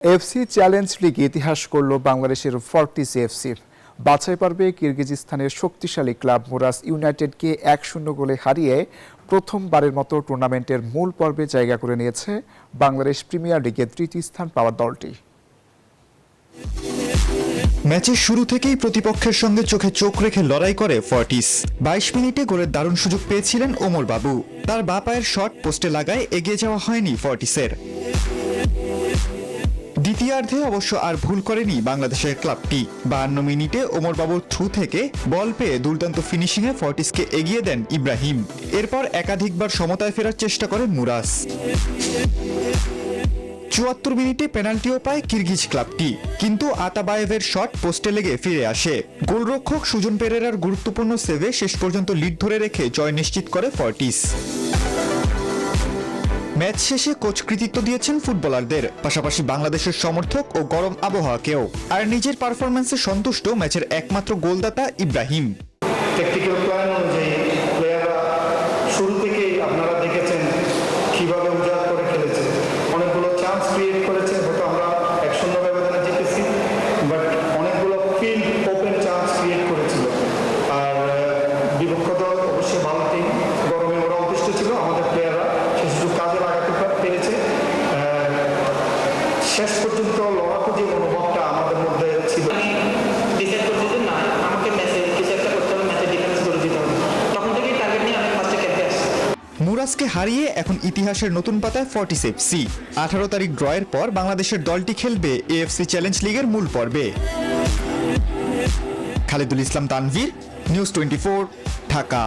FC challenge লিগে ইতিহাস করল বাংলাদেশের ফর্টিস এফসি। বাছাই পর্বে কিরগিজস্তানের শক্তিশালী ক্লাব মুরাস ইউনাইটেডকে 1-0 গোলে হারিয়ে প্রথমবারের মতো টুর্নামেন্টের মূল পর্বে জায়গা করে নিয়েছে বাংলাদেশ প্রিমিয়ার লিগে তৃতীয় স্থান পাওয়া দলটি। ম্যাচের শুরু থেকেই প্রতিপক্ষের সঙ্গে চোখে চোখ রেখে লড়াই করে ফর্টিস। 22 মিনিটে গোলের দারুণ সুযোগ পেয়েছিলেন ওমর বাবু। তার বাঁ পায়ের শট পোস্টে লাগায় এগিয়ে যাওয়া হয়নি ফর্টিসের। দ্বিতীয়ার্ধে অবশ্য আর ভুল করেনি বাংলাদেশের ক্লাবটি। 52 মিনিটে ওমর বাবুর থ্রু থেকে বল পেয়ে দুর্দান্ত ফিনিশিংয়ে ফর্টিসকে এগিয়ে দেন ইব্রাহিম। এরপর একাধিকবার সমতায় ফেরার চেষ্টা করেন মুরাস। 74 মিনিটে পেনাল্টিও পায় কিরগিজ ক্লাবটি, কিন্তু আতাবায়েভের শট পোস্টে লেগে ফিরে আসে। গোলরক্ষক সুজন পেরেরার গুরুত্বপূর্ণ সেভে শেষ পর্যন্ত লিড ধরে রেখে জয় নিশ্চিত করে ফর্টিস। ম্যাচ শেষে কোচ কৃতিত্ব দিয়েছেন ফুটবলারদের, পাশাপাশি বাংলাদেশের সমর্থক ও গরম আবহাওয়াকেও। আর নিজের পারফরম্যান্সে সন্তুষ্ট ম্যাচের একমাত্র গোলদাতা ইব্রাহিম। টেকনিক্যাল প্ল্যান অনুযায়ী প্লেয়াররা শুরু থেকেই আপনারা দেখেছেন কিভাবে উজাড় করে খেলেছে। অনেকগুলো চান্স ক্রিয়েট করেছে, হয়তো আমরা 1-0 ব্যবধানে জিতেছি, বাট অনেকগুলো ফিল্ড ওপেন চান্স ক্রিয়েট করেছিল। আর বিপক্ষ দল অবশ্যই ভালো টিম, গরমে ওরা অতিষ্ঠ ছিল, আমাদের প্লেয়াররা সে সুযোগ কাজে লাগাতে পেরেছে। শেষ পর্যন্ত লড়াকু যে অনুভবটা আমাদের মধ্যে ছিল। ডিসাইড করছি যে না, আমাকে ম্যাচে কিছু একটা করতে হবে, ম্যাচে ডিফেন্স করে দিতে হবে। তখন থেকেই টার্গেট নিয়ে আমি ফার্স্টে ক্যাম্পে আসছি। মুরাসকে হারিয়ে এখন ইতিহাসের নতুন পাতায় ফর্টিস এফসি। 18 তারিখ ড্রয়ের পর বাংলাদেশের দলটি খেলবে এএফসি চ্যালেঞ্জ লিগের মূল পর্বে। খালিদুল ইসলাম তানভীর, নিউজ 24, ঢাকা।